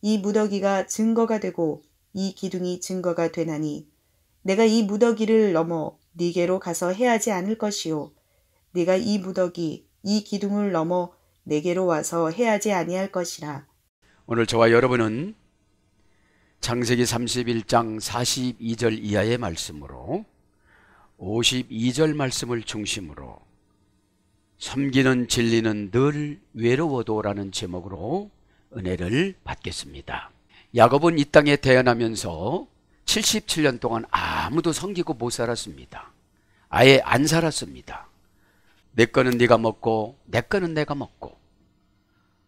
이 무더기가 증거가 되고 이 기둥이 증거가 되나니 내가 이 무더기를 넘어 네게로 가서 해하지 않을 것이요 네가 이 무더기 이 기둥을 넘어 내게로 와서 해하지 아니할 것이라. 오늘 저와 여러분은 창세기 31장 42절 이하의 말씀으로 52절 말씀을 중심으로 섬기는 진리는 늘 외로워도 라는 제목으로 은혜를 받겠습니다. 야곱은 이 땅에 태어나면서 77년 동안 아무도 섬기고 못 살았습니다. 아예 안 살았습니다. 내 거는 네가 먹고 내 거는 내가 먹고,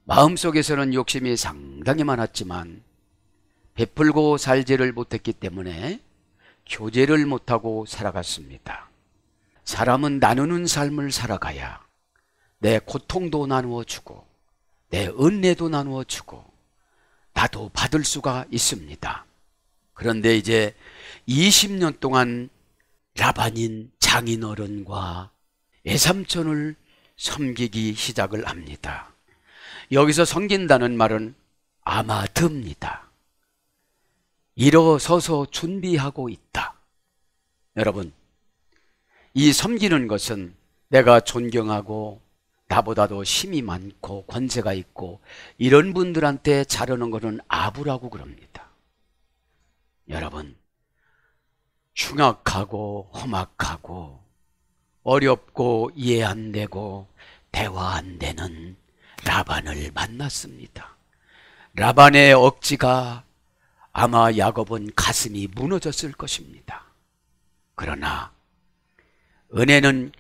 마음속에서는 욕심이 상당히 많았지만 베풀고 살지를 못했기 때문에 교제를 못하고 살아갔습니다. 사람은 나누는 삶을 살아가야 내 고통도 나누어 주고 내 은혜도 나누어 주고 나도 받을 수가 있습니다. 그런데 이제 20년 동안 라반인 장인어른과 외삼촌을 섬기기 시작을 합니다. 여기서 섬긴다는 말은 아마드입니다. 일어서서 준비하고 있다. 여러분, 이 섬기는 것은 내가 존경하고 나보다도 힘이 많고 권세가 있고 이런 분들한테 자르는 것은 아부라고 그럽니다. 여러분, 흉악하고 험악하고 어렵고 이해 안 되고 대화 안 되는 라반을 만났습니다. 라반의 억지가 아마 야곱은 가슴이 무너졌을 것입니다. 그러나 은혜는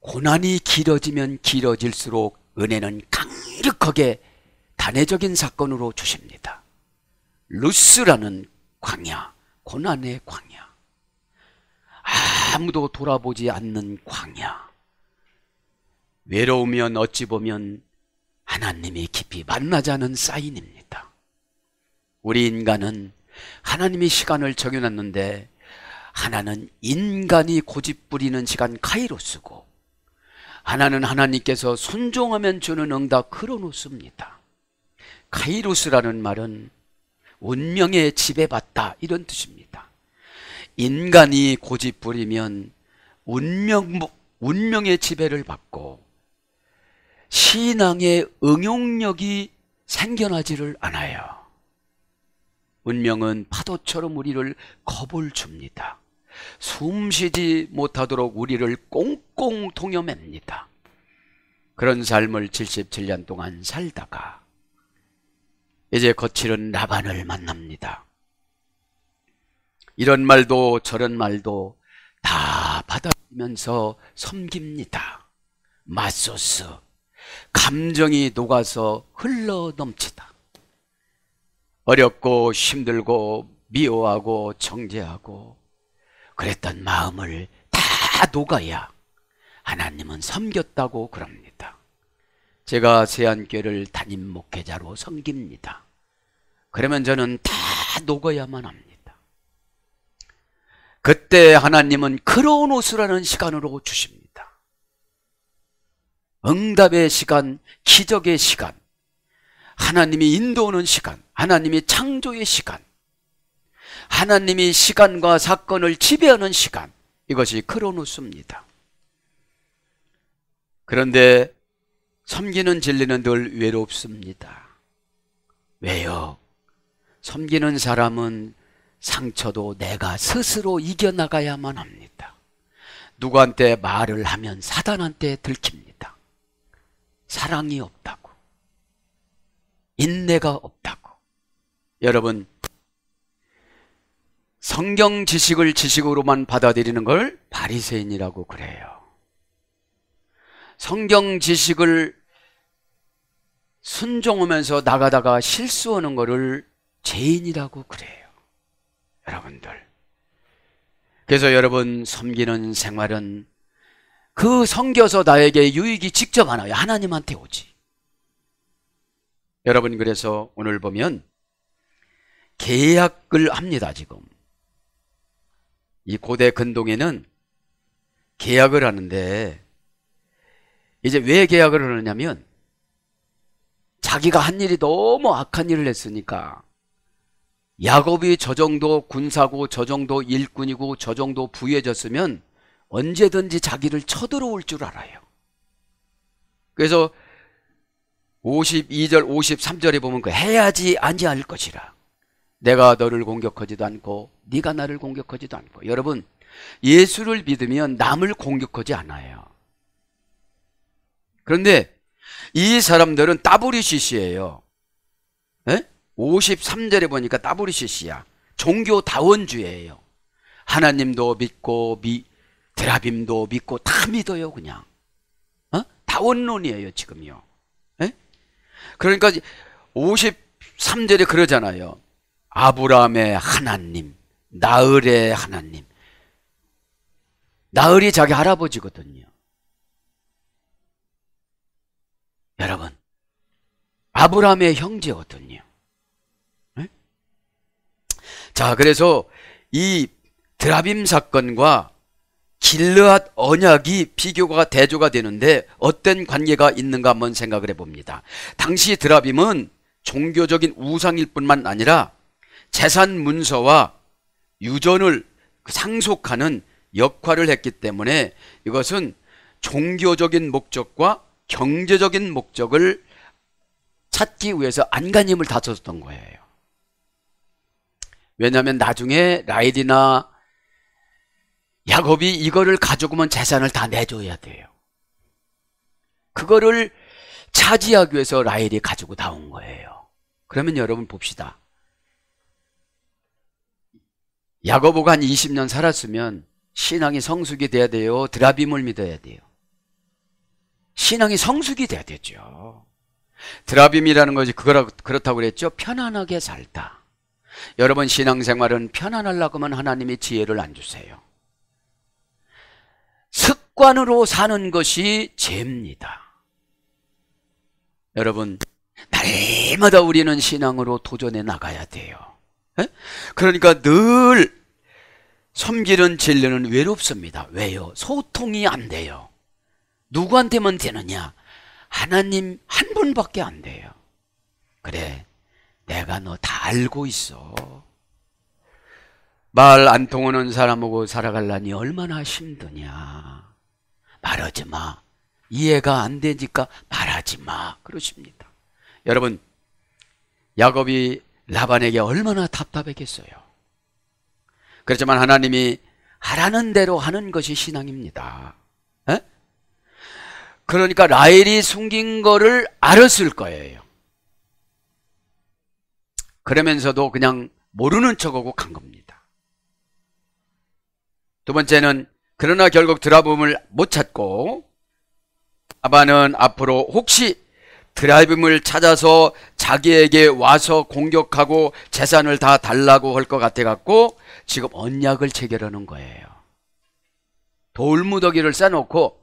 고난이 길어지면 길어질수록 은혜는 강력하게 단회적인 사건으로 주십니다. 루스라는 광야, 고난의 광야, 아무도 돌아보지 않는 광야, 외로우면 어찌 보면 하나님이 깊이 만나자는 사인입니다. 우리 인간은 하나님이 시간을 정해놨는데 하나는 인간이 고집부리는 시간 카이로스고 하나는 하나님께서 순종하면 주는 응답 크로노스입니다. 카이로스라는 말은 운명에 지배받다 이런 뜻입니다. 인간이 고집부리면 운명의 지배를 받고 신앙의 응용력이 생겨나지를 않아요. 운명은 파도처럼 우리를 겁을 줍니다. 숨쉬지 못하도록 우리를 꽁꽁 동여맵니다. 그런 삶을 77년 동안 살다가 이제 거칠은 라반을 만납니다. 이런 말도 저런 말도 다 받아들이면서 섬깁니다. 마소스, 감정이 녹아서 흘러 넘치다. 어렵고 힘들고 미워하고 정죄하고 그랬던 마음을 다 녹아야 하나님은 섬겼다고 그럽니다. 제가 세안교회를 담임 목회자로 섬깁니다. 그러면 저는 다 녹아야만 합니다. 그때 하나님은 크로노스라는 시간으로 주십니다. 응답의 시간, 기적의 시간, 하나님이 인도하는 시간, 하나님이 창조의 시간, 하나님이 시간과 사건을 지배하는 시간, 이것이 크로노스입니다. 그런데 섬기는 진리는 늘 외롭습니다. 왜요? 섬기는 사람은 상처도 내가 스스로 이겨나가야만 합니다. 누구한테 말을 하면 사단한테 들킵니다. 사랑이 없다고, 인내가 없다고. 여러분, 성경 지식을 지식으로만 받아들이는 걸 바리새인이라고 그래요. 성경 지식을 순종하면서 나가다가 실수하는 것을 죄인이라고 그래요. 여러분들, 그래서 여러분 섬기는 생활은 그 섬겨서 나에게 유익이 직접 안 와요. 하나님한테 오지. 여러분, 그래서 오늘 보면 계약을 합니다. 지금 이 고대 근동에는 계약을 하는데, 이제 왜 계약을 하느냐면, 자기가 한 일이 너무 악한 일을 했으니까 야곱이 저 정도 군사고 저 정도 일꾼이고 저 정도 부유해졌으면 언제든지 자기를 쳐들어올 줄 알아요. 그래서 52절 53절에 보면 그 해야지 아니할 것이라. 내가 너를 공격하지도 않고 네가 나를 공격하지도 않고. 여러분, 예수를 믿으면 남을 공격하지 않아요. 그런데 이 사람들은 따브리시시예요. 53절에 보니까 따브리시시야. 종교다원주의예요. 하나님도 믿고 드라빔도 믿고 다 믿어요. 그냥 다원론이에요 지금요. 그러니까 53절에 그러잖아요. 아브라함의 하나님, 나흘의 하나님. 나흘이 자기 할아버지거든요. 여러분, 아브라함의 형제거든요. 자, 그래서 이 드라빔 사건과 길르앗 언약이 비교가 대조가 되는데 어떤 관계가 있는가 한번 생각을 해봅니다. 당시 드라빔은 종교적인 우상일 뿐만 아니라 재산 문서와 유전을 상속하는 역할을 했기 때문에 이것은 종교적인 목적과 경제적인 목적을 찾기 위해서 안간힘을 다 썼던 거예요. 왜냐하면 나중에 라헬이나 야곱이 이거를 가져오면 재산을 다 내줘야 돼요. 그거를 차지하기 위해서 라헬이 가지고 나온 거예요. 그러면 여러분 봅시다. 야고보가 한 20년 살았으면 신앙이 성숙이 돼야 돼요? 드라빔을 믿어야 돼요? 신앙이 성숙이 돼야 되죠. 드라빔이라는 것이 그렇다고 그랬죠. 편안하게 살다. 여러분, 신앙생활은 편안하려고 하면 하나님이 지혜를 안 주세요. 습관으로 사는 것이 죄입니다. 여러분, 날마다 우리는 신앙으로 도전해 나가야 돼요. 그러니까 늘 섬기는 진리는 외롭습니다. 왜요? 소통이 안 돼요. 누구한테만 되느냐? 하나님 한 분밖에 안 돼요. 그래, 내가 너 다 알고 있어. 말 안 통하는 사람하고 살아가려니 얼마나 힘드냐. 말하지 마. 이해가 안 되니까 말하지 마. 그러십니다. 여러분, 야곱이 라반에게 얼마나 답답했겠어요. 그렇지만 하나님이 하라는 대로 하는 것이 신앙입니다. 그러니까 라헬이 숨긴 거를 알았을 거예요. 그러면서도 그냥 모르는 척하고 간 겁니다. 두 번째는 그러나 결국 드라빔을 못 찾고 라반은 앞으로 혹시 드라빔을 찾아서 자기에게 와서 공격하고 재산을 다 달라고 할 것 같아 갖고 지금 언약을 체결하는 거예요. 돌무더기를 싸놓고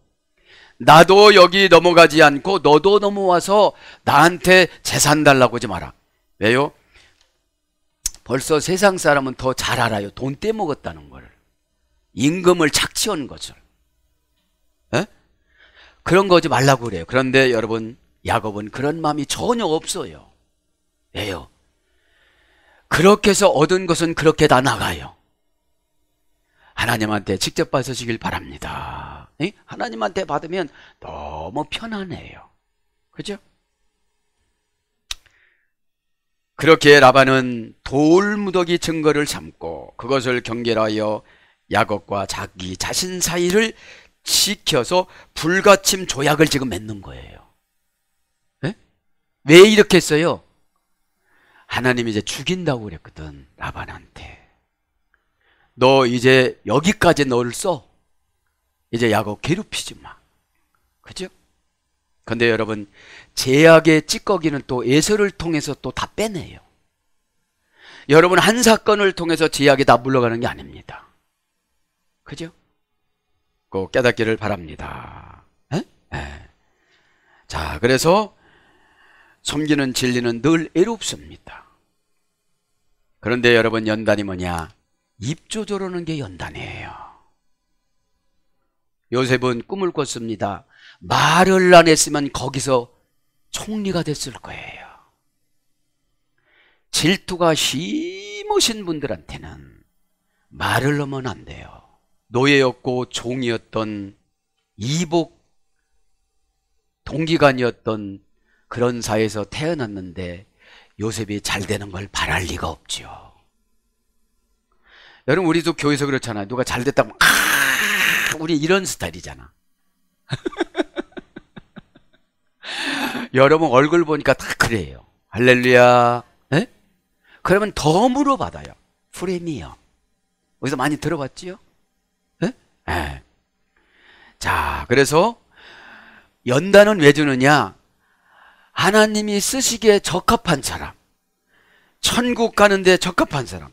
나도 여기 넘어가지 않고 너도 넘어와서 나한테 재산 달라고 하지 마라. 왜요? 벌써 세상 사람은 더 잘 알아요. 돈 떼먹었다는 걸. 임금을 착취한 것을. 그런 거 하지 말라고 그래요. 그런데 여러분, 야곱은 그런 마음이 전혀 없어요. 왜요? 그렇게 해서 얻은 것은 그렇게 다 나가요. 하나님한테 직접 받으시길 바랍니다. 하나님한테 받으면 너무 편안해요. 그죠? 그렇게 라반은 돌무더기 증거를 삼고 그것을 경계하여 야곱과 자기 자신 사이를 지켜서 불가침 조약을 지금 맺는 거예요. 왜 이렇게 했어요? 하나님이 이제 죽인다고 그랬거든, 라반한테. 너 이제 여기까지 너를 써. 이제 야곱 괴롭히지 마. 그죠? 근데 여러분, 제약의 찌꺼기는 또 에서를 통해서 또 다 빼내요. 여러분, 한 사건을 통해서 제약이 다 물러가는 게 아닙니다. 그죠? 꼭 깨닫기를 바랍니다. 자, 그래서 섬기는 진리는 늘 애롭습니다. 그런데 여러분, 연단이 뭐냐? 입 조절하는 게 연단이에요. 요셉은 꿈을 꿨습니다. 말을 안 했으면 거기서 총리가 됐을 거예요. 질투가 심으신 분들한테는 말을 하면 안 돼요. 노예였고 종이었던 이복 동기간이었던 그런 사회에서 태어났는데 요셉이 잘 되는 걸 바랄 리가 없죠. 여러분, 우리도 교회에서 그렇잖아요. 누가 잘 됐다고 우리 이런 스타일이잖아. 여러분 얼굴 보니까 다 그래요. 할렐루야. 에? 그러면 더 물어받아요. 프레미엄. 어디서 많이 들어봤지요? 에? 에. 자, 그래서 연단은 왜 주느냐? 하나님이 쓰시기에 적합한 사람, 천국 가는데 적합한 사람.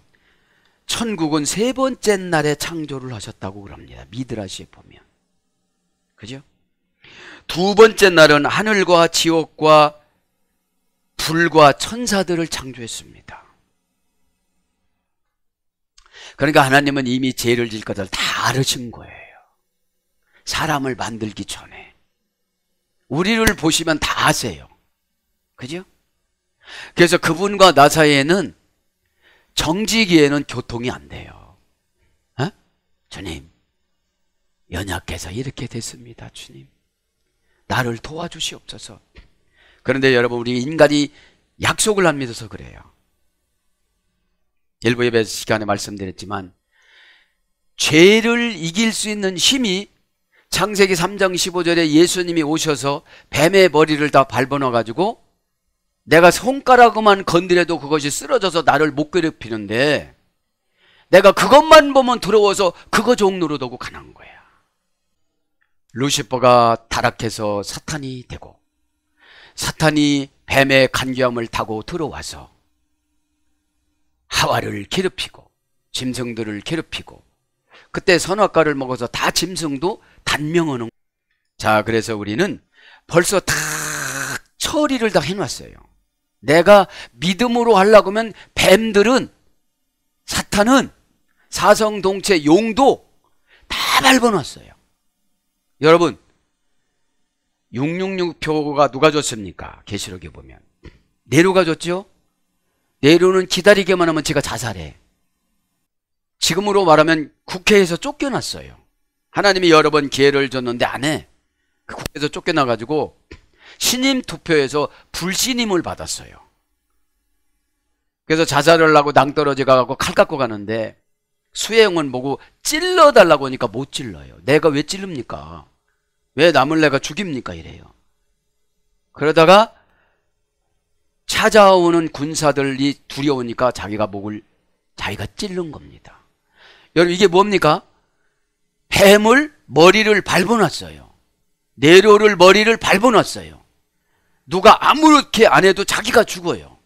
천국은 세 번째 날에 창조를 하셨다고 그럽니다. 미드라시에 보면. 그죠? 두 번째 날은 하늘과 지옥과 불과 천사들을 창조했습니다. 그러니까 하나님은 이미 죄를 질 것을 다 알으신 거예요. 사람을 만들기 전에. 우리를 보시면 다 아세요. 그죠? 그래서 그분과 나 사이에는 정지기에는 교통이 안 돼요. 어? 주님, 연약해서 이렇게 됐습니다. 주님, 나를 도와주시옵소서. 그런데 여러분, 우리 인간이 약속을 안 믿어서 그래요. 일부 예배 시간에 말씀드렸지만 죄를 이길 수 있는 힘이 창세기 3장 15절에 예수님이 오셔서 뱀의 머리를 다 밟아놔가지고 내가 손가락만 건드려도 그것이 쓰러져서 나를 못 괴롭히는데 내가 그것만 보면 두려워서 그거 종로로 두고 가는 거야. 루시퍼가 타락해서 사탄이 되고 사탄이 뱀의 간교함을 타고 들어와서 하와를 괴롭히고 짐승들을 괴롭히고 그때 선악과를 먹어서 다 짐승도 단명하는. 자, 그래서 우리는 벌써 다 처리를 다 해놨어요. 내가 믿음으로 하려고 하면 뱀들은, 사탄은, 사성동체 용도 다 밟아놨어요. 여러분, 666표가 누가 줬습니까? 계시록에 보면 네로가 줬죠. 네로는 기다리기만 하면 제가 자살해. 지금으로 말하면 국회에서 쫓겨났어요. 하나님이 여러 번 기회를 줬는데 안 해. 그 국회에서 쫓겨나가지고 신임 투표에서 불신임을 받았어요. 그래서 자살을 하고 낭떠러지 가고 칼 갖고 가는데 수혜영은 보고 찔러달라고 하니까 못 찔러요. 내가 왜 찔릅니까? 왜 남을 내가 죽입니까? 이래요. 그러다가 찾아오는 군사들이 두려우니까 자기가 목을 자기가 찔른 겁니다. 여러분, 이게 뭡니까? 뱀을 머리를 밟아놨어요. 네로를 머리를 밟아놨어요. 누가 아무렇게 안 해도 자기가 죽어요.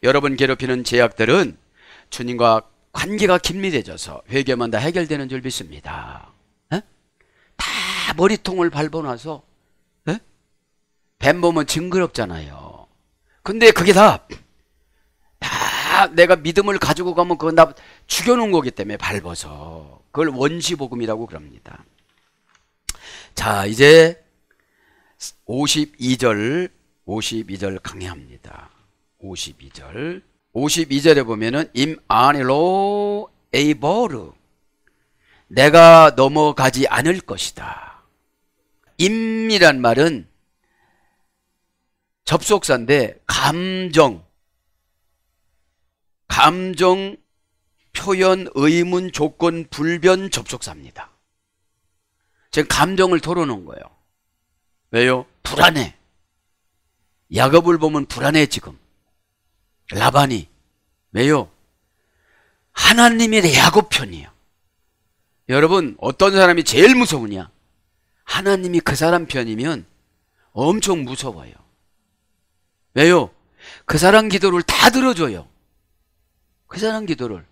여러분 괴롭히는 죄악들은 주님과 관계가 긴밀해져서 회개만 다 해결되는 줄 믿습니다. 에? 다 머리통을 밟아놔서 에? 뱀 보면 징그럽잖아요. 근데 그게 다 내가 믿음을 가지고 가면 그건 다 죽여놓은 거기 때문에 밟아서 그걸 원시복음이라고 그럽니다. 자, 이제 52절 강의합니다. 52절에 보면은 임 아닐로 에이버르, 내가 넘어가지 않을 것이다. 임이란 말은 접속사인데 감정 표현 의문 조건 불변 접속사입니다. 지금 감정을 털어놓은 거예요. 왜요? 불안해. 야곱을 보면 불안해. 지금 라반이. 왜요? 하나님이 내 야곱 편이에요. 여러분, 어떤 사람이 제일 무서우냐? 하나님이 그 사람 편이면 엄청 무서워요. 왜요? 그 사람 기도를 다 들어줘요. 그 사람 기도를.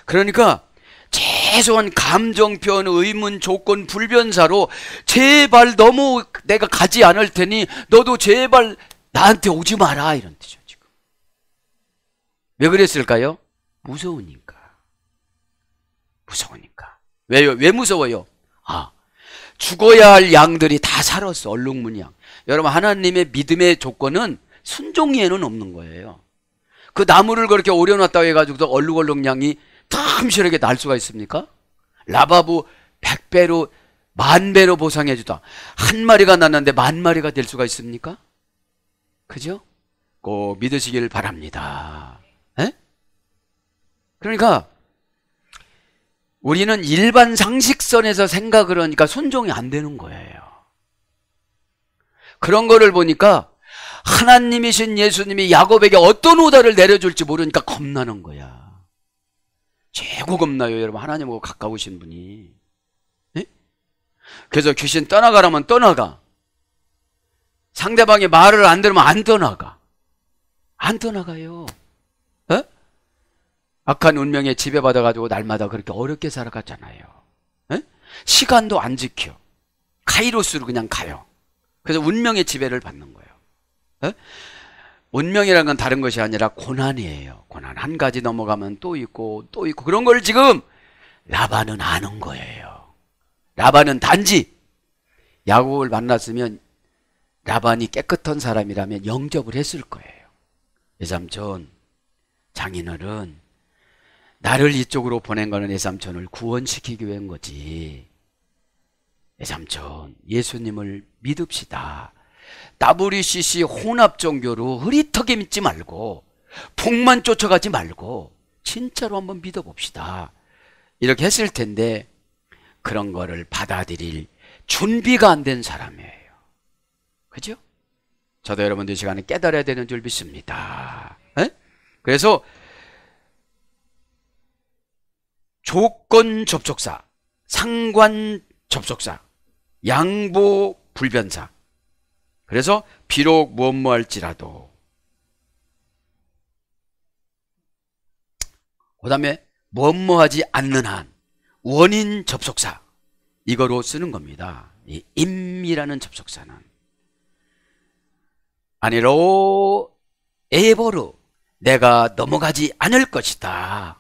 그러니까 최소한 감정 표현, 의문, 조건, 불변사로 제발 너무 내가 가지 않을 테니 너도 제발 나한테 오지 마라, 이런 뜻이죠. 지금 왜 그랬을까요? 무서우니까. 왜요? 왜 무서워요? 죽어야 할 양들이 다 살았어. 얼룩무냥. 여러분, 하나님의 믿음의 조건은 순종에는 없는 거예요. 그 나무를 그렇게 오려놨다고 해가지고 얼룩얼룩 양이 탐실하게 날 수가 있습니까? 라바부 100배로 10,000배로 보상해 주다. 한 마리가 났는데 10,000마리가 될 수가 있습니까? 그죠? 꼭 믿으시길 바랍니다. 에? 그러니까 우리는 일반 상식선에서 생각을 하니까 순종이 안 되는 거예요. 그런 거를 보니까 하나님이신 예수님이 야곱에게 어떤 오다를 내려줄지 모르니까 겁나는 거야. 최고 겁나요, 여러분. 하나님하고 가까우신 분이. 네? 그래서 귀신 떠나가라면 떠나가. 상대방이 말을 안 들으면 안 떠나가. 안 떠나가요. 에? 악한 운명에 지배받아가지고 날마다 그렇게 어렵게 살아갔잖아요. 에? 시간도 안 지켜. 카이로스로 그냥 가요. 그래서 운명의 지배를 받는 거예요. 에? 운명이라는 건 다른 것이 아니라 고난이에요. 고난 한 가지 넘어가면 또 있고 또 있고, 그런 걸 지금 라반은 아는 거예요. 라반은 단지 야곱을 만났으면 라반이 깨끗한 사람이라면 영접을 했을 거예요. 외삼촌, 장인어른, 나를 이쪽으로 보낸 거는 외삼촌을 구원시키기 위한 거지. 외삼촌, 예수님을 믿읍시다. WCC 혼합 종교로 흐릿하게 믿지 말고 풍만 쫓아가지 말고 진짜로 한번 믿어봅시다. 이렇게 했을 텐데 그런 거를 받아들일 준비가 안 된 사람이에요. 그죠? 저도 여러분들 이 시간에 깨달아야 되는 줄 믿습니다. 에? 그래서 조건 접촉사, 상관 접촉사, 양보 불변사. 그래서 비록 무엇 할지라도, 그 다음에 무엇 하지 않는 한 원인 접속사, 이거로 쓰는 겁니다. 이 임이라는 접속사는 아니로 에버로 내가 넘어가지 않을 것이다.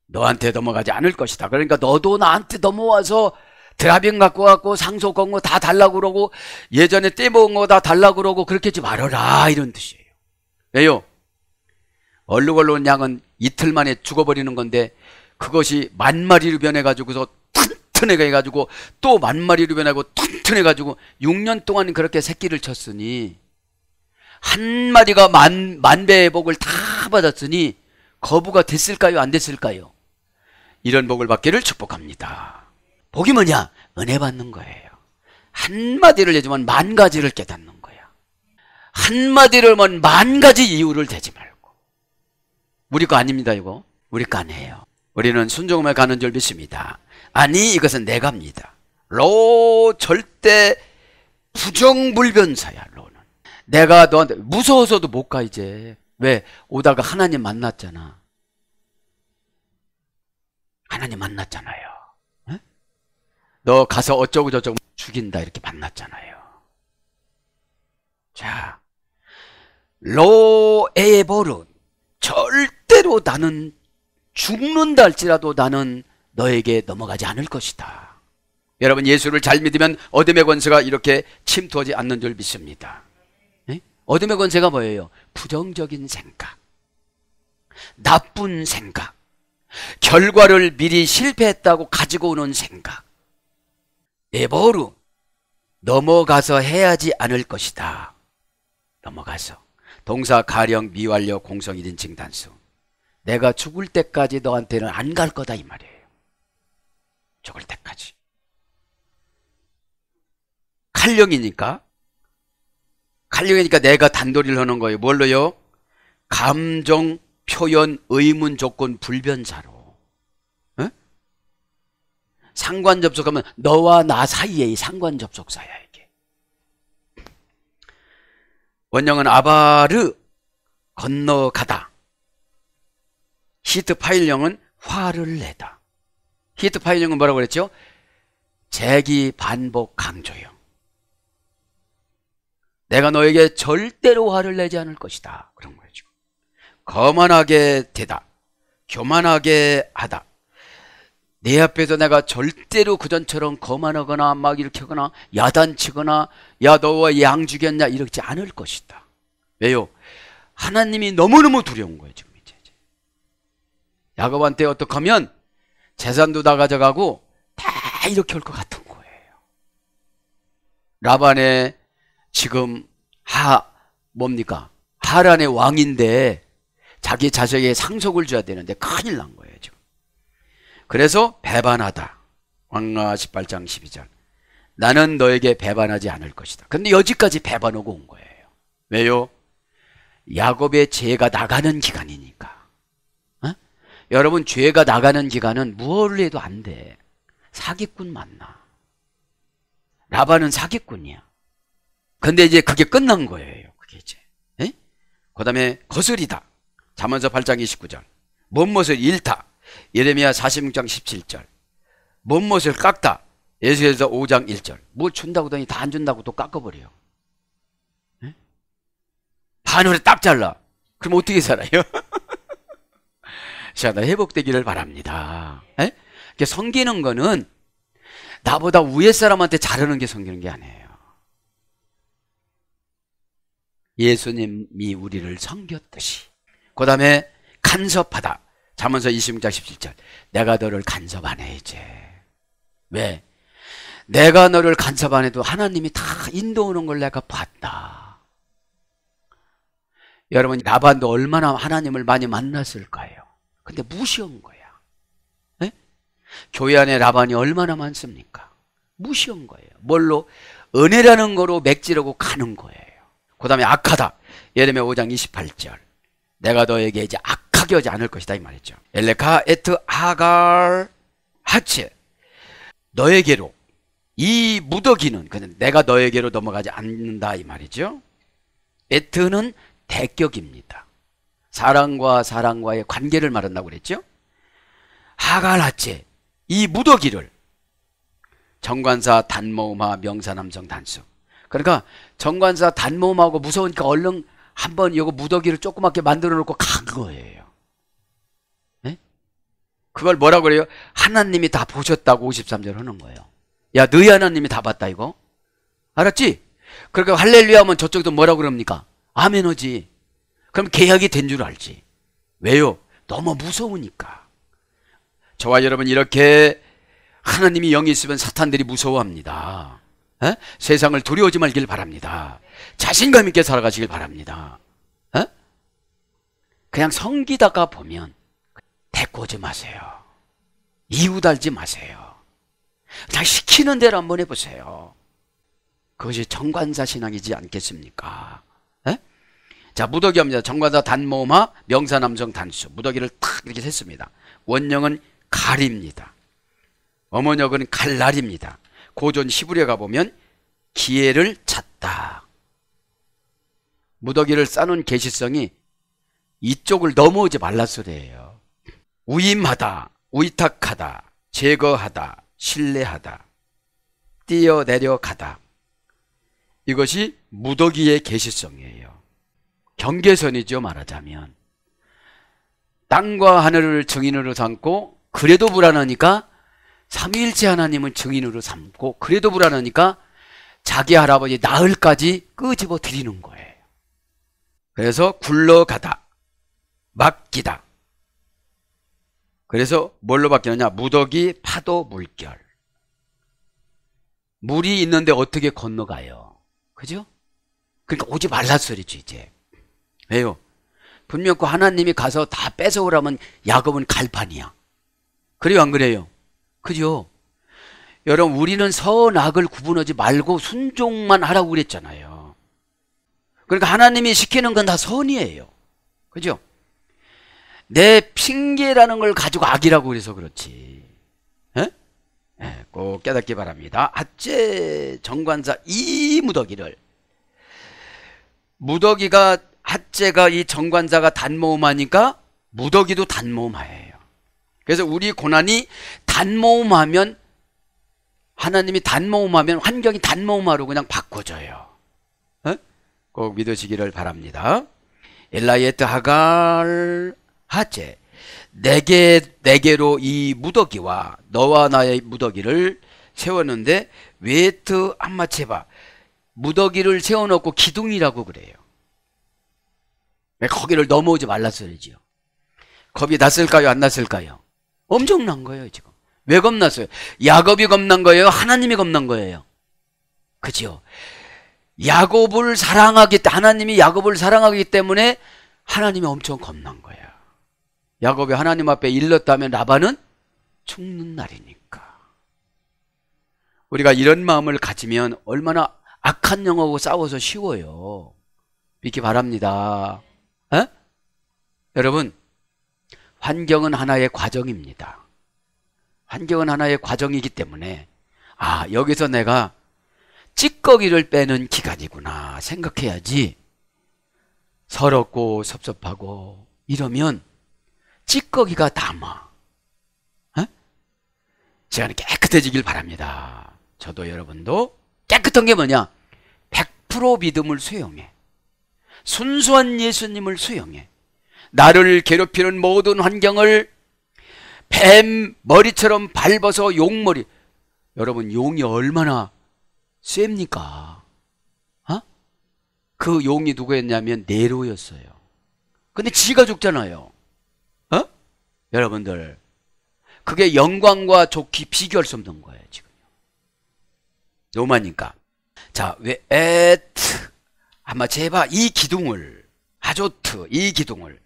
너한테 넘어가지 않을 것이다. 그러니까 너도 나한테 넘어와서 드라빙 갖고 왔고 상속 건 거 다 달라고 그러고 예전에 떼먹은 거 다 달라고 그러고 그렇게 하지 말아라, 이런 뜻이에요. 왜요? 얼룩얼룩한 양은 이틀 만에 죽어버리는 건데 그것이 10,000마리로 변해가지고서 튼튼하게 해가지고 또 10,000마리로 변하고 튼튼해가지고 6년 동안 그렇게 새끼를 쳤으니, 한 마리가 만 배의 복을 다 받았으니 거부가 됐을까요? 안 됐을까요? 이런 복을 받기를 축복합니다. 복이 뭐냐? 은혜 받는 거예요. 한마디를 해주면 10,000가지를 깨닫는 거야. 한마디를 하면 10,000가지 이유를 대지 말고. 우리 거 아닙니다, 이거. 우리 거 아니에요. 우리는 순종에 가는 줄 믿습니다. 아니, 이것은 내가 합니다. 로 절대 부정불변사야. 로는 내가 너한테 무서워서도 못 가. 이제 왜? 오다가 하나님 만났잖아. 하나님 만났잖아요. 에? 너 가서 어쩌고 저쩌고 죽인다 이렇게 만났잖아요. 자, 로에버룬, 절대로 나는 죽는다 할지라도 나는 너에게 넘어가지 않을 것이다. 여러분, 예수를 잘 믿으면 어둠의 권세가 이렇게 침투하지 않는 줄 믿습니다. 네? 어둠의 권세가 뭐예요? 부정적인 생각, 나쁜 생각, 결과를 미리 실패했다고 가지고 오는 생각. 에버루, 넘어가서 해야지 않을 것이다. 넘어가서. 동사 가령 미완료 공성 1인칭 단수. 내가 죽을 때까지 너한테는 안 갈 거다, 이 말이에요. 죽을 때까지. 칼령이니까 내가 단도리를 하는 거예요. 뭘로요? 감정, 표현, 의문, 조건, 불변사로. 어? 상관 접속하면 너와 나 사이의 상관 접속사야, 이게. 원형은 아바르, 건너가다. 히트 파일형은 화를 내다. 히트 파일형은 뭐라고 그랬죠? 재기, 반복, 강조형. 내가 너에게 절대로 화를 내지 않을 것이다, 그런 거죠. 거만하게 되다, 교만하게 하다. 내 앞에서 내가 절대로 그전처럼 거만하거나 막 이렇게 하거나 야단치거나 야 너와 양 죽였냐 이러지 않을 것이다. 왜요? 하나님이 너무너무 두려운 거예요. 지금 이제 야곱한테 어떻게 하면 재산도 다 가져가고 다 이렇게 할 것 같은 거예요. 라반의 지금 뭡니까? 하란의 왕인데 자기 자식에게 상속을 줘야 되는데 큰일 난 거예요 지금. 그래서 배반하다. 왕라 18장 12절. 나는 너에게 배반하지 않을 것이다. 근데 여기까지 배반하고 온 거예요. 왜요? 야곱의 죄가 나가는 기간이니까. 어? 여러분, 죄가 나가는 기간은 무엇을 해도 안 돼. 사기꾼 만나. 라반은 사기꾼이야. 근데 이제 그게 끝난 거예요. 그게 이제. 그 다음에 거스리다. 잠언서 8장 29절. 못못을 잃다. 예레미야 46장 17절. 못못을 깎다. 에스겔서 5장 1절. 뭘 준다고 하더니 다 안 준다고 또 깎아버려. 반으로 딱 잘라. 그럼 어떻게 살아요? 자, 회복되기를 바랍니다. 섬기는 거는 나보다 위에 사람한테 잘하는 게 섬기는 게 아니에요. 예수님이 우리를 섬겼듯이. 그 다음에 간섭하다. 잠언서 26장 17절. 내가 너를 간섭 안 해 이제. 왜? 내가 너를 간섭 안 해도 하나님이 다 인도하는 걸 내가 봤다. 여러분, 라반도 얼마나 하나님을 많이 만났을까요? 근데 무시한 거야. 네? 교회 안에 라반이 얼마나 많습니까? 무시한 거예요. 뭘로? 은혜라는 거로 맥지르고 가는 거예요. 그 다음에 악하다. 예레미야 5장 28절. 내가 너에게 이제 악하게 하지 않을 것이다 이 말이죠. 엘레카 에트 하갈 하체. 너에게로 이 무더기는 내가 너에게로 넘어가지 않는다 이 말이죠. 에트는 대격입니다. 사랑과 사랑과의 관계를 말한다고 그랬죠. 하갈 하체. 이 무더기를 정관사 단모음하 명사남성 단수. 그러니까 정관사 단모음하고 무서우니까 얼른 한번 이거 무더기를 조그맣게 만들어 놓고 간 거예요. 네? 그걸 뭐라고 그래요? 하나님이 다 보셨다고 53절 하는 거예요. 야, 너희 하나님이 다 봤다 이거. 알았지? 그러니까 할렐루야 하면 저쪽도 뭐라고 그럽니까? 아멘 하지. 그럼 계약이 된 줄 알지. 왜요? 너무 무서우니까. 저와 여러분 이렇게 하나님이 영이 있으면 사탄들이 무서워합니다. 세상을 두려워하지 말길 바랍니다. 자신감 있게 살아가시길 바랍니다. 그냥 섬기다가 보면 대꾸하지 마세요. 이유 달지 마세요. 그냥 시키는 대로 한번 해보세요. 그것이 정관사 신앙이지 않겠습니까? 자, 무더기합니다. 정관사 단모음하 명사남성 단수. 무더기를 탁 이렇게 했습니다. 원형은 갈입니다. 어머니역은 갈날입니다. 고전 히브리에 가보면 기회를 찾다. 무더기를 싸놓은 계시성이 이쪽을 넘어오지 말라 소리예요. 우임하다, 위탁하다, 제거하다, 신뢰하다, 뛰어내려가다. 이것이 무더기의 계시성이에요. 경계선이죠, 말하자면. 땅과 하늘을 증인으로 삼고 그래도 불안하니까 삼위일체 하나님은 증인으로 삼고 그래도 불안하니까 자기 할아버지 나흘까지 끄집어 드리는 거예요. 그래서 굴러가다, 맡기다. 그래서 뭘로 바뀌느냐? 무더기, 파도, 물결. 물이 있는데 어떻게 건너가요? 그죠? 그러니까 오지 말라 소리죠 이제. 왜요? 분명 그 하나님이 가서 다 뺏어오라면 야곱은 갈판이야. 그래요 안 그래요? 그죠? 여러분, 우리는 선악을 구분하지 말고 순종만 하라고 그랬잖아요. 그러니까 하나님이 시키는 건 다 선이에요. 그죠? 내 핑계라는 걸 가지고 악이라고 그래서 그렇지. 꼭 깨닫기 바랍니다. 핫제 정관사 이 무더기를, 무더기가 핫제가 이 정관사가 단모음하니까 무더기도 단모음하예요. 그래서 우리 고난이 단모음하면, 하나님이 단모음하면 환경이 단모음하로 그냥 바꿔줘요. 꼭 믿으시기를 바랍니다. 엘라이에트 하갈 하제. 내게로 이 무더기와 너와 나의 무더기를 세웠는데 웨트 암마체바 무더기를 세워놓고 기둥이라고 그래요. 왜 거기를 넘어오지 말랐어 그러지요. 겁이 났을까요? 안 났을까요? 엄청난 거예요 지금. 왜 겁났어요? 야곱이 겁난 거예요? 하나님이 겁난 거예요? 그죠? 하나님이 야곱을 사랑하기 때문에 하나님이 엄청 겁난 거예요. 야곱이 하나님 앞에 일렀다면 라반은 죽는 날이니까. 우리가 이런 마음을 가지면 얼마나 악한 영하고 싸워서 쉬워요. 믿기 바랍니다. 에? 여러분, 환경은 하나의 과정입니다. 환경은 하나의 과정이기 때문에 여기서 내가 찌꺼기를 빼는 기간이구나 생각해야지. 서럽고 섭섭하고 이러면 찌꺼기가 남아. 시간이 깨끗해지길 바랍니다. 저도 여러분도 깨끗한 게 뭐냐? 100% 믿음을 수용해. 순수한 예수님을 수용해. 나를 괴롭히는 모든 환경을 뱀 머리처럼 밟아서 용머리. 여러분, 용이 얼마나 셉니까? 그 용이 누구였냐면 네로였어요. 근데 지가 죽잖아요. 여러분들, 그게 영광과 좋기 비교할 수 없는 거예요 지금요. 로마니까. 자, 아마 제발 이 기둥을 하조트 이 기둥을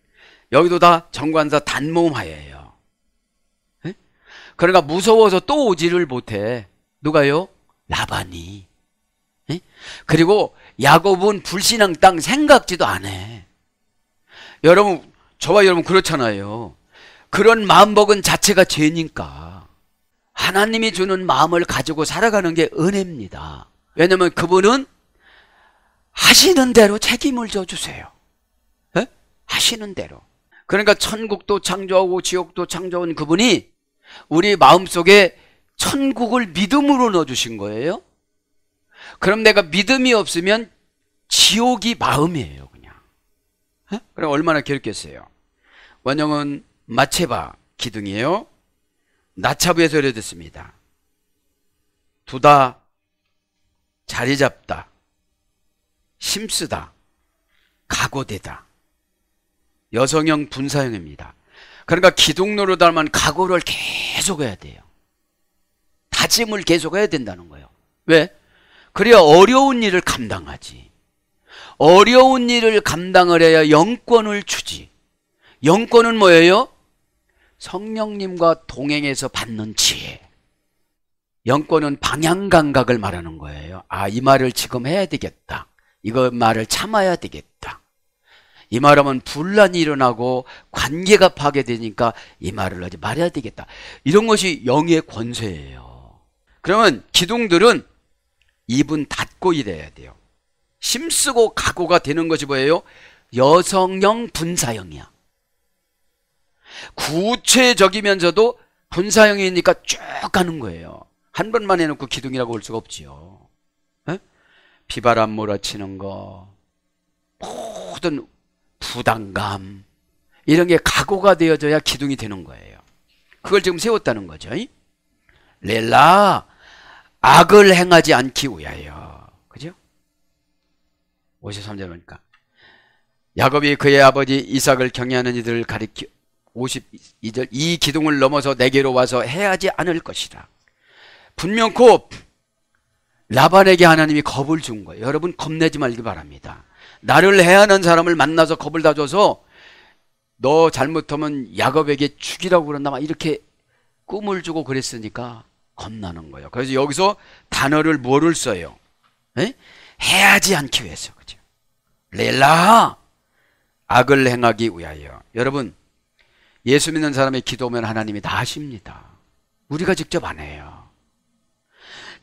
여기도 다 정관사 단모음하예요. 그러니까 무서워서 또 오지를 못해. 누가요? 라반이. 그리고 야곱은 불신앙 땅 생각지도 안 해. 여러분, 저와 여러분 그렇잖아요. 그런 마음먹은 자체가 죄니까. 하나님이 주는 마음을 가지고 살아가는 게 은혜입니다. 왜냐면 그분은 하시는 대로 책임을 져주세요. 하시는 대로. 그러니까 천국도 창조하고 지옥도 창조한 그분이 우리 마음속에 천국을 믿음으로 넣어주신 거예요. 그럼 내가 믿음이 없으면 지옥이 마음이에요 그냥. 그럼 얼마나 괴롭겠어요. 원형은 마체바 기둥이에요. 나차부에서 이래됐습니다. 두다, 자리 잡다, 힘쓰다, 각오되다. 여성형 분사형입니다. 그러니까 기둥 노릇하면 각오를 계속 해야 돼요. 다짐을 계속 해야 된다는 거예요. 왜? 그래야 어려운 일을 감당하지. 어려운 일을 감당을 해야 영권을 주지. 영권은 뭐예요? 성령님과 동행해서 받는 지혜. 영권은 방향 감각을 말하는 거예요. 이 말을 지금 해야 되겠다. 이거 말을 참아야 되겠다. 이 말하면 분란이 일어나고 관계가 파괴되니까 이 말을 하지 말아야 되겠다. 이런 것이 영의 권세예요. 그러면 기둥들은 입은 닫고 일해야 돼요. 힘쓰고 각오가 되는 것이 뭐예요? 여성형 분사형이야. 구체적이면서도 분사형이니까 쭉 가는 거예요. 한 번만 해놓고 기둥이라고 볼 수가 없지요. 비바람 몰아치는 거, 모든 부담감, 이런 게 각오가 되어져야 기둥이 되는 거예요. 그걸 지금 세웠다는 거죠. 렐라, 악을 행하지 않기 위하여. 그죠? 53절 보니까 야곱이 그의 아버지 이삭을 경외하는 이들을 가리켜 52절 이 기둥을 넘어서 내게로 와서 해하지 않을 것이라. 분명코 라반에게 하나님이 겁을 준 거예요. 여러분 겁내지 말기 바랍니다. 나를 해하는 사람을 만나서 겁을 다 줘서 너 잘못하면 야곱에게 죽이라고 그런다 막 이렇게 꿈을 주고 그랬으니까 겁나는 거예요. 그래서 여기서 단어를 뭐를 써요? 해하지 않기 위해서. 그죠? 렐라, 악을 행하기 위하여. 여러분, 예수 믿는 사람의 기도면 하나님이 다 하십니다. 우리가 직접 안 해요.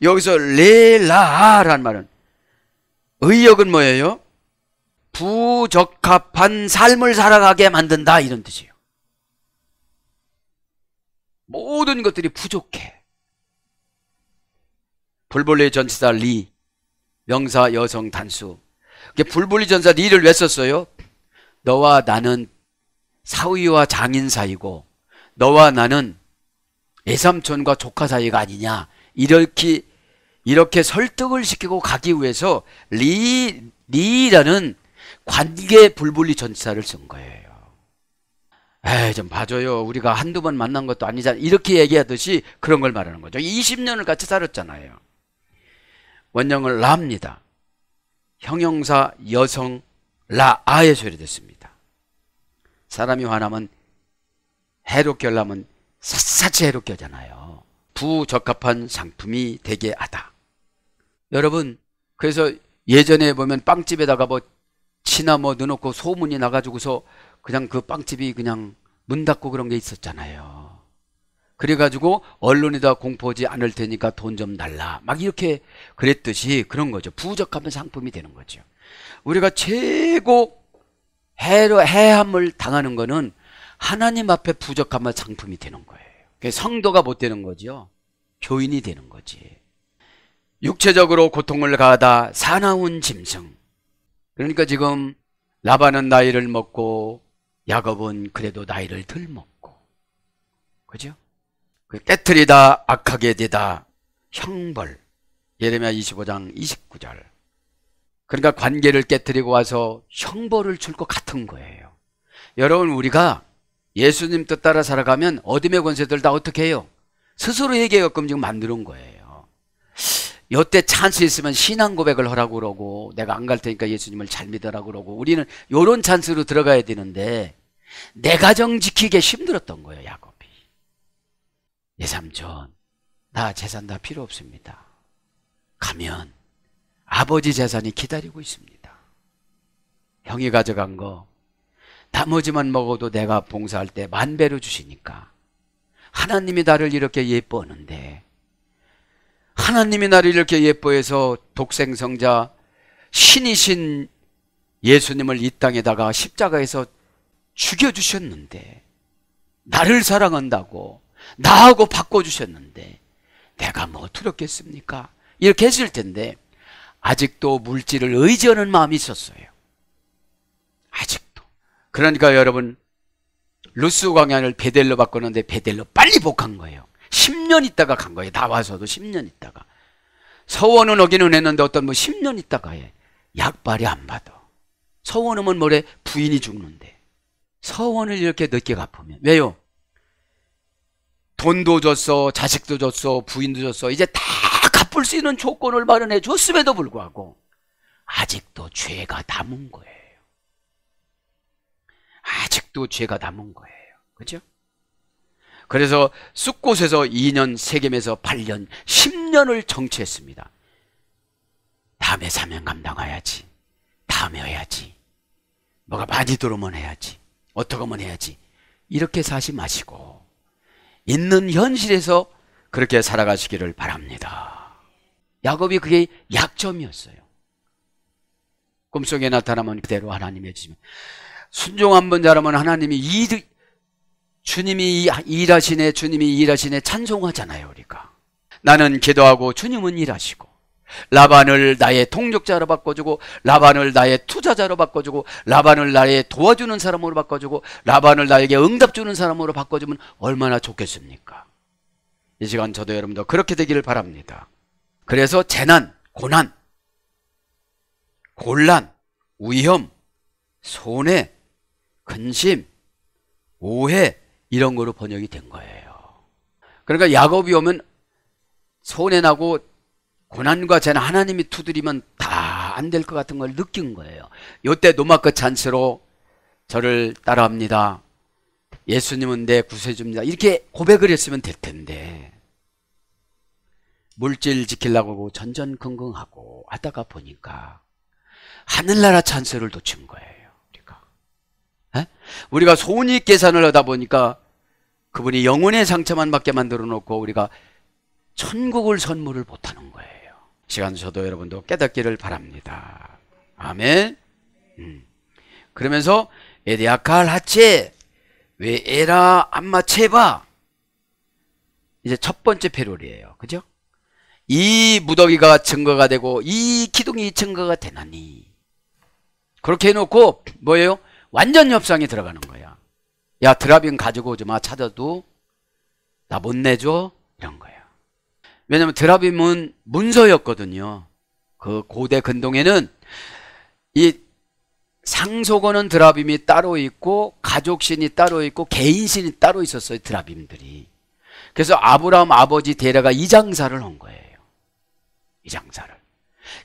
여기서 렐라라는 말은 의역은 뭐예요? 부적합한 삶을 살아가게 만든다 이런 뜻이에요. 모든 것들이 부족해. 불볼리 전치사 리, 명사 여성 단수. 불볼리 전사 리를 왜 썼어요? 너와 나는 사위와 장인 사이고 너와 나는 외삼촌과 조카 사이가 아니냐, 이렇게 설득을 시키고 가기 위해서 리라는 관계 불분리 전치사를 쓴 거예요. 에이, 좀 봐줘요. 우리가 한두 번 만난 것도 아니잖아. 이렇게 얘기하듯이 그런 걸 말하는 거죠. 20년을 같이 살았잖아요. 원형을 라입니다. 형용사 여성 라아의 소리 됐습니다. 사람이 화나면 해롭게 하려면 샅샅이 해롭게 하잖아요. 부적합한 상품이 되게 하다. 여러분, 그래서 예전에 보면 빵집에다가 뭐 치나 뭐 넣어놓고 소문이 나가지고서 그냥 그 빵집이 그냥 문 닫고 그런 게 있었잖아요. 그래가지고 언론에다 공포하지 않을 테니까 돈 좀 달라, 막 이렇게 그랬듯이 그런 거죠. 부적합한 상품이 되는 거죠. 우리가 최고 해함을 당하는 거는 하나님 앞에 부적합한 상품이 되는 거예요. 성도가 못 되는 거죠. 교인이 되는 거지. 육체적으로 고통을 가하다 사나운 짐승. 그러니까 지금 라반은 나이를 먹고 야곱은 그래도 나이를 덜 먹고, 그죠? 깨트리다 악하게 되다 형벌. 예레미야 25장 29절. 그러니까 관계를 깨트리고 와서 형벌을 줄 것 같은 거예요. 여러분, 우리가 예수님 뜻 따라 살아가면 어둠의 권세들 다 어떻게 해요? 스스로 회개하게끔 지금 만드는 거예요. 이때 찬스 있으면 신앙 고백을 하라고 그러고, 내가 안 갈 테니까 예수님을 잘 믿으라고 그러고, 우리는 이런 찬스로 들어가야 되는데 내 가정 지키기 힘들었던 거예요. 야곱이. 외삼촌, 나 재산 다 필요 없습니다. 가면 아버지 재산이 기다리고 있습니다. 형이 가져간 거 나머지만 먹어도 내가 봉사할 때 만배로 주시니까, 하나님이 나를 이렇게 예뻐하는데, 하나님이 나를 이렇게 예뻐해서 독생성자 신이신 예수님을 이 땅에다가 십자가에서 죽여주셨는데, 나를 사랑한다고 나하고 바꿔주셨는데 내가 뭐 두렵겠습니까? 이렇게 했을 텐데 아직도 물질을 의지하는 마음이 있었어요. 아직도. 그러니까 여러분, 루스 광야를 베델로 바꿨는데 베델로 빨리 복한 거예요. 10년 있다가 간 거예요. 나와서도 10년 있다가. 서원은 오기는 했는데 어떤 뭐 10년 있다가 해. 약발이 안 받아. 서원하면 뭐래? 부인이 죽는데. 서원을 이렇게 늦게 갚으면. 왜요? 돈도 줬어, 자식도 줬어, 부인도 줬어. 이제 다 갚을 수 있는 조건을 마련해 줬음에도 불구하고 아직도 죄가 남은 거예요. 아직도 죄가 남은 거예요. 그죠? 그래서 숫곳에서 2년, 세겜에서 8년, 10년을 정치했습니다. 다음에 사명 감당해야지. 다음에 해야지. 뭐가 많이 들어오면 해야지. 어떻게 하면 해야지. 이렇게 사지 마시고 있는 현실에서 그렇게 살아가시기를 바랍니다. 야곱이 그게 약점이었어요. 꿈속에 나타나면 그대로 하나님의 주시면, 순종 한번 잘하면 하나님이 주님이 일하시네, 주님이 일하시네 찬송하잖아요. 우리가 나는 기도하고 주님은 일하시고, 라반을 나의 동력자로 바꿔주고, 라반을 나의 투자자로 바꿔주고, 라반을 나의 도와주는 사람으로 바꿔주고, 라반을 나에게 응답 주는 사람으로 바꿔주면 얼마나 좋겠습니까? 이 시간 저도 여러분도 그렇게 되기를 바랍니다. 그래서 재난, 고난, 곤란, 위험, 손해, 근심, 오해, 이런 거로 번역이 된 거예요. 그러니까 야곱이 오면 손해나고 고난과 재난 하나님이 두드리면 다 안 될 것 같은 걸 느낀 거예요. 이때 노마크 찬스로 저를 따라합니다. 예수님은 내 구세주입니다. 이렇게 고백을 했으면 될 텐데, 물질 지키려고 전전긍긍하고 하다가 보니까 하늘나라 찬스를 놓친 거예요. 우리가 손익 계산을 하다 보니까 그분이 영혼의 상처만 받게 만들어 놓고 우리가 천국을 선물을 못하는 거예요. 시간 저도 여러분도 깨닫기를 바랍니다. 아멘. 그러면서 에디아칼 하체 왜 에라 안마 체바, 이제 첫 번째 패롤이에요. 그죠? 이 무더기가 증거가 되고 이 기둥이 증거가 되나니, 그렇게 해놓고 뭐예요? 완전 협상이 들어가는 거야. 야, 드라빔 가지고 오지 마. 찾아도 나 못 내줘. 이런 거예요. 왜냐면 드라빔은 문서였거든요. 그 고대 근동에는 이 상속원은 드라빔이 따로 있고 가족신이 따로 있고 개인신이 따로 있었어요. 드라빔들이. 그래서 아브라함 아버지 데라가 이 장사를 한 거예요. 이 장사를.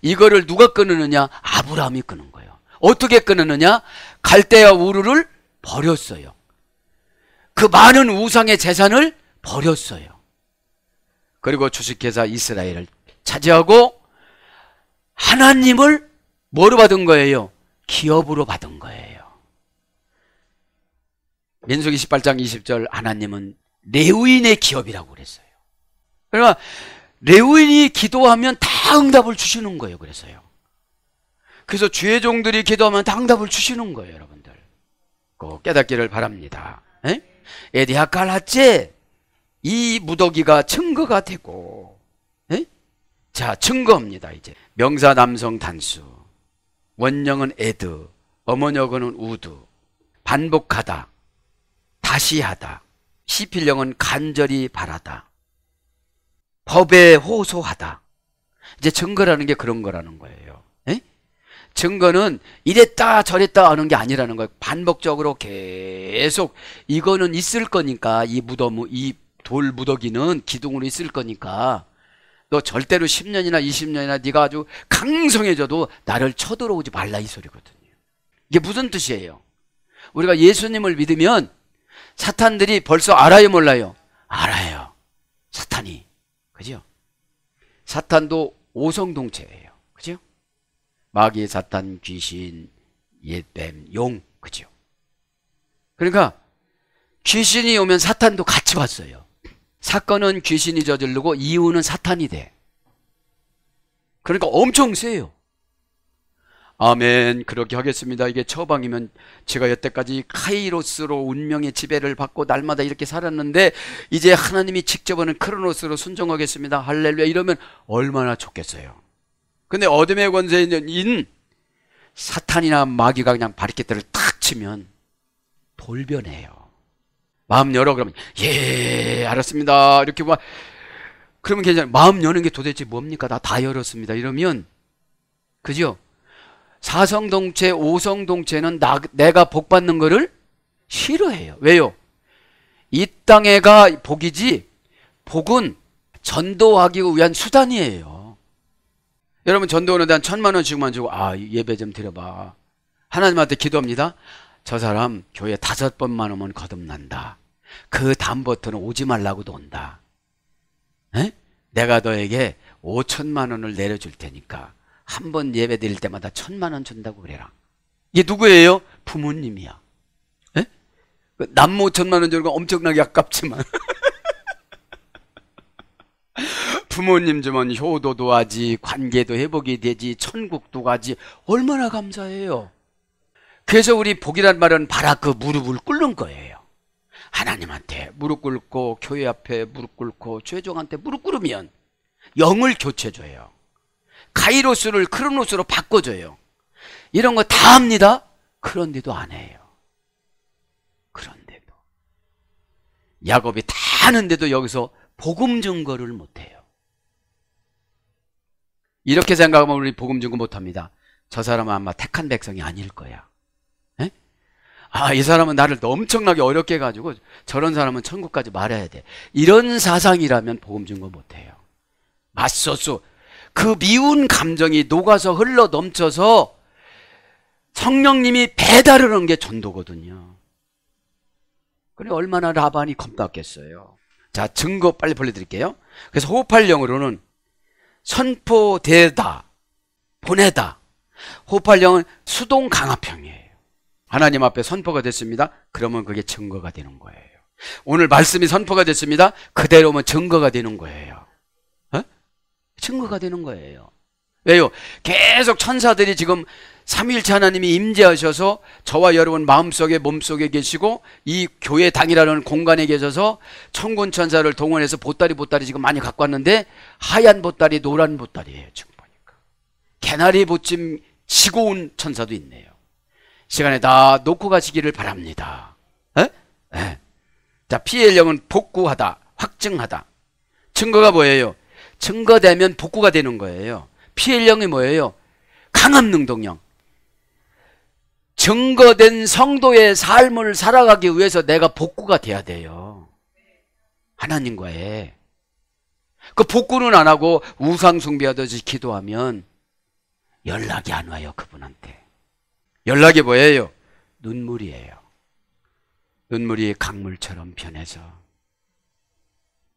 이거를 누가 끊느냐? 아브라함이 끊은 거예요. 어떻게 끊느냐? 갈대아 우르를 버렸어요. 그 많은 우상의 재산을 버렸어요. 그리고 주식회사 이스라엘을 차지하고 하나님을 뭐로 받은 거예요? 기업으로 받은 거예요. 민수기 18장 20절 하나님은 레위인의 기업이라고 그랬어요. 그러니까 레위인이 기도하면 다 응답을 주시는 거예요. 그래서 주의 종들이 기도하면 다 응답을 주시는 거예요. 여러분들 꼭 깨닫기를 바랍니다. 에디아칼라째 이 무더기가 증거가 되고, 자, 증거입니다. 이제 명사 남성 단수, 원형은 에드, 어머니어는 우드, 반복하다, 다시 하다, 시필령은 간절히 바라다, 법에 호소하다. 이제 증거라는 게 그런 거라는 거예요. 증거는 이랬다 저랬다 하는 게 아니라는 거예요. 반복적으로 계속 이거는 있을 거니까, 이 무덤, 이 돌 무더기는 기둥으로 있을 거니까 너 절대로 10년이나 20년이나 네가 아주 강성해져도 나를 쳐들어오지 말라, 이 소리거든요. 이게 무슨 뜻이에요? 우리가 예수님을 믿으면 사탄들이 벌써 알아요, 몰라요? 알아요. 사탄이. 그죠? 사탄도 오성동체예요. 그죠? 마귀, 사탄, 귀신, 옛뱀, 용. 그죠? 그러니까 귀신이 오면 사탄도 같이 왔어요. 사건은 귀신이 저지르고 이유는 사탄이 돼. 그러니까 엄청 세요. 아멘. 그렇게 하겠습니다. 이게 처방이면 제가 여태까지 카이로스로 운명의 지배를 받고 날마다 이렇게 살았는데 이제 하나님이 직접 하는 크로노스로 순종하겠습니다. 할렐루야. 이러면 얼마나 좋겠어요. 근데 어둠의 권세인 사탄이나 마귀가 그냥 바리케트를 탁 치면 돌변해요. 마음 열어. 그러면 예, 알았습니다. 이렇게 막 그러면 괜찮아요. 마음 여는 게 도대체 뭡니까? 나 다 열었습니다. 이러면, 그죠? 사성동체, 오성동체는 내가 복 받는 거를 싫어해요. 왜요? 이 땅에가 복이지, 복은 전도하기 위한 수단이에요. 여러분, 전도하는데 한 1,000,000원씩만 주고, 아, 예배 좀 드려봐. 하나님한테 기도합니다. 저 사람 교회 5번만 오면 거듭난다. 그 다음부터는 오지 말라고도 온다. 내가 너에게 5,000,000원을 내려줄 테니까 한 번 예배 드릴 때마다 1,000,000원 준다고 그래라. 이게 누구예요? 부모님이야. 남 5,000,000원 주는 건 엄청나게 아깝지만 부모님 주면 효도도 하지, 관계도 회복이 되지, 천국도 가지. 얼마나 감사해요. 그래서 우리 복이란 말은 바라 그 무릎을 꿇는 거예요. 하나님한테 무릎 꿇고 교회 앞에 무릎 꿇고 죄종한테 무릎 꿇으면 영을 교체줘요. 카이로스를 크로노스로 바꿔줘요. 이런 거 다 합니다. 그런데도 안 해요. 그런데도 야곱이 다 하는데도 여기서 복음 증거를 못해요. 이렇게 생각하면 우리 복음 증거 못합니다. 저 사람은 아마 택한 백성이 아닐 거야. 아, 이 사람은 나를 엄청나게 어렵게 해가지고 저런 사람은 천국까지 말아야 돼. 이런 사상이라면 복음 증거 못해요. 맞소수. 그 미운 감정이 녹아서 흘러 넘쳐서 성령님이 배달을 한 게 전도거든요. 그래 얼마나 라반이 겁났겠어요. 자, 증거 빨리 보내드릴게요. 그래서 호흡할령으로는 선포되다, 보내다. 호흡할령은 수동 강압형이에요. 하나님 앞에 선포가 됐습니다. 그러면 그게 증거가 되는 거예요. 오늘 말씀이 선포가 됐습니다. 그대로면 증거가 되는 거예요. 증거가 되는 거예요. 왜요? 계속 천사들이 지금 삼위일체 하나님이 임재하셔서 저와 여러분 마음속에 몸속에 계시고 이 교회당이라는 공간에 계셔서 천군 천사를 동원해서 보따리 지금 많이 갖고 왔는데 하얀 보따리, 노란 보따리예요. 지금 보니까 개나리 보침 지고 온 천사도 있네요. 시간에 다 놓고 가시기를 바랍니다. 예. 자, 피해의 영은 복구하다, 확증하다. 증거가 뭐예요? 증거되면 복구가 되는 거예요. 피해의 영이 뭐예요? 강한 능동령. 증거된 성도의 삶을 살아가기 위해서 내가 복구가 돼야 돼요. 하나님과의. 그 복구는 안 하고 우상숭배하듯이 기도하면 연락이 안 와요, 그분한테. 연락이 뭐예요? 눈물이에요. 눈물이 강물처럼 변해서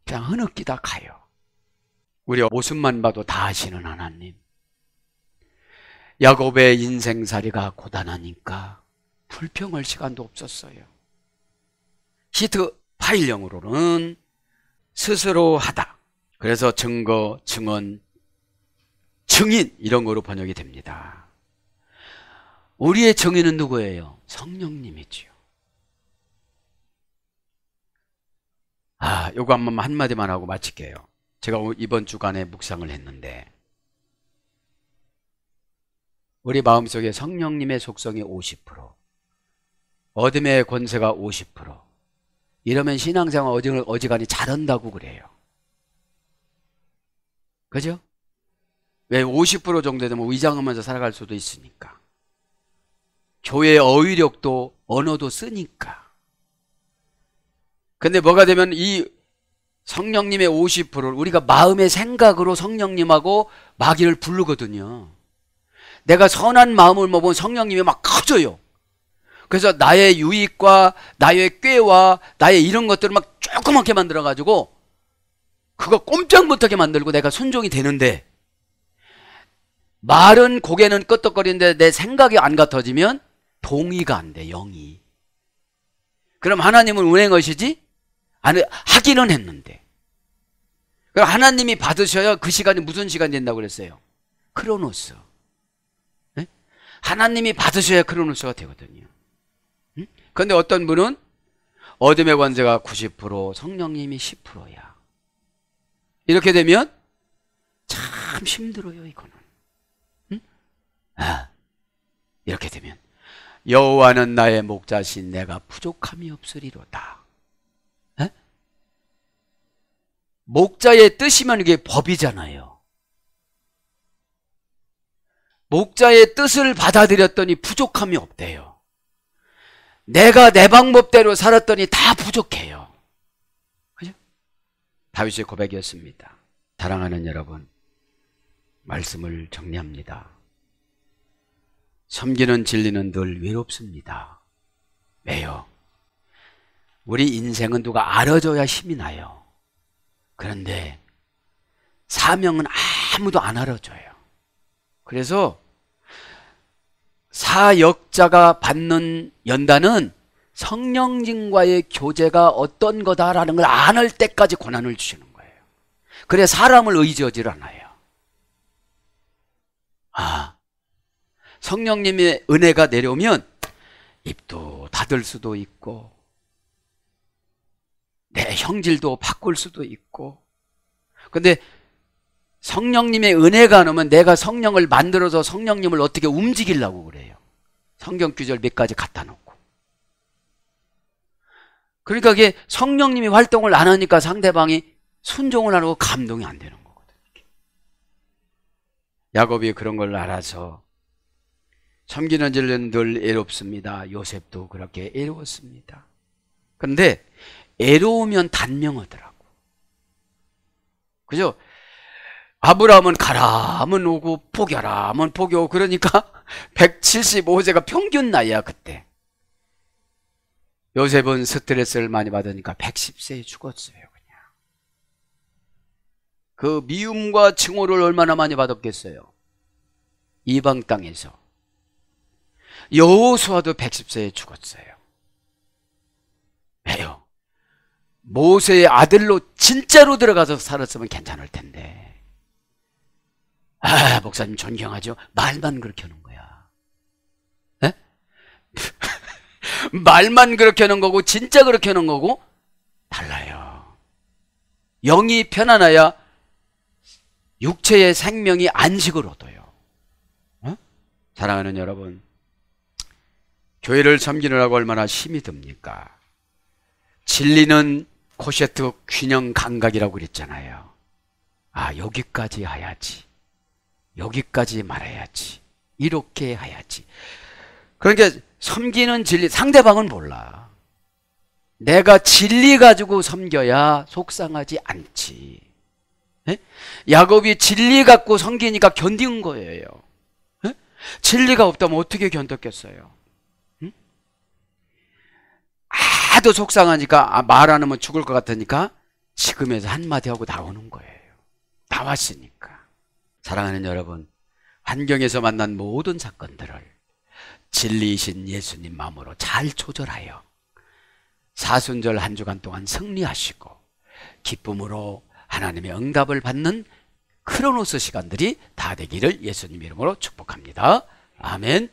그냥 흐느끼다 가요. 우리 모습만 봐도 다 아시는 하나님. 야곱의 인생살이가 고단하니까 불평할 시간도 없었어요. 히트 파일령으로는 스스로 하다. 그래서 증거, 증언, 증인 이런 거로 번역이 됩니다. 우리의 증인은 누구예요? 성령님이지요. 요거 한마디만 하고 마칠게요. 제가 이번 주간에 묵상을 했는데 우리 마음속에 성령님의 속성이 50%, 어둠의 권세가 50%. 이러면 신앙생활 어지간히 잘한다고 그래요. 그죠? 왜 50% 정도 되면 위장하면서 살아갈 수도 있으니까. 교회의 어휘력도 언어도 쓰니까. 근데 뭐가 되면 이 성령님의 50%를 우리가 마음의 생각으로 성령님하고 마귀를 부르거든요. 내가 선한 마음을 먹으면 성령님이 막 커져요. 그래서 나의 유익과 나의 꾀와 나의 이런 것들을 막 조그맣게 만들어가지고 그거 꼼짝 못하게 만들고 내가 순종이 되는데, 말은 고개는 끄덕거리는데 내 생각이 안 같아지면 동의가 안 돼, 영이. 그럼 하나님은 운행하시지? 하기는 했는데. 그럼 하나님이 받으셔야 그 시간이 무슨 시간이 된다고 그랬어요? 크로노스. 네? 하나님이 받으셔야 크로노스가 되거든요. 그런데 어떤 분은 어둠의 권세가 90%, 성령님이 10%야. 이렇게 되면 참 힘들어요, 이거는. 이렇게 되면 여호와는 나의 목자신, 내가 부족함이 없으리로다. 에? 목자의 뜻이면 이게 법이잖아요. 목자의 뜻을 받아들였더니 부족함이 없대요. 내가 내 방법대로 살았더니 다 부족해요. 그죠? 다윗의 고백이었습니다. 사랑하는 여러분, 말씀을 정리합니다. 섬기는 진리는 늘 외롭습니다. 왜요? 우리 인생은 누가 알아줘야 힘이 나요. 그런데 사명은 아무도 안 알아줘요. 그래서 사역자가 받는 연단은 성령님과의 교제가 어떤 거다라는 걸 안 할 때까지 고난을 주시는 거예요. 그래 사람을 의지하지 않아요. 성령님의 은혜가 내려오면 입도 닫을 수도 있고 내 형질도 바꿀 수도 있고. 근데 성령님의 은혜가 안 오면 내가 성령을 만들어서 성령님을 어떻게 움직이려고 그래요. 성경 구절 몇 가지 갖다 놓고. 그러니까 이게 성령님이 활동을 안 하니까 상대방이 순종을 안 하고 감동이 안 되는 거거든요. 야곱이 그런 걸 알아서 섬기는 진리는 늘 애롭습니다. 요셉도 그렇게 애로웠습니다. 그런데 애로우면 단명하더라고. 그죠? 아브라함은 가라 하면 오고 포기하라 하면 포기하고, 그러니까 175세가 평균 나이야 그때. 요셉은 스트레스를 많이 받으니까 110세에 죽었어요. 그냥 그 미움과 증오를 얼마나 많이 받았겠어요. 이방 땅에서. 여호수아도 110세에 죽었어요. 왜요? 모세의 아들로 진짜로 들어가서 살았으면 괜찮을 텐데. 목사님 존경하죠? 말만 그렇게 하는 거야. 에? 말만 그렇게 하는 거고 진짜 그렇게 하는 거고 달라요. 영이 편안해야 육체의 생명이 안식을 얻어요. 사랑하는 여러분, 교회를 섬기느라고 얼마나 힘이 듭니까? 진리는 코셰트 균형 감각이라고 그랬잖아요. 아, 여기까지 해야지. 여기까지 말해야지. 이렇게 해야지. 그러니까 섬기는 진리, 상대방은 몰라. 내가 진리 가지고 섬겨야 속상하지 않지. 예? 야곱이 진리 갖고 섬기니까 견딘 거예요. 예? 진리가 없다면 어떻게 견뎠겠어요? 응? 하도 속상하니까, 말 안 하면 죽을 것 같으니까 지금에서 한마디 하고 나오는 거예요. 나왔으니까. 사랑하는 여러분, 환경에서 만난 모든 사건들을 진리이신 예수님 마음으로 잘 조절하여 사순절 한 주간 동안 승리하시고 기쁨으로 하나님의 응답을 받는 크로노스 시간들이 다 되기를 예수님 이름으로 축복합니다. 아멘.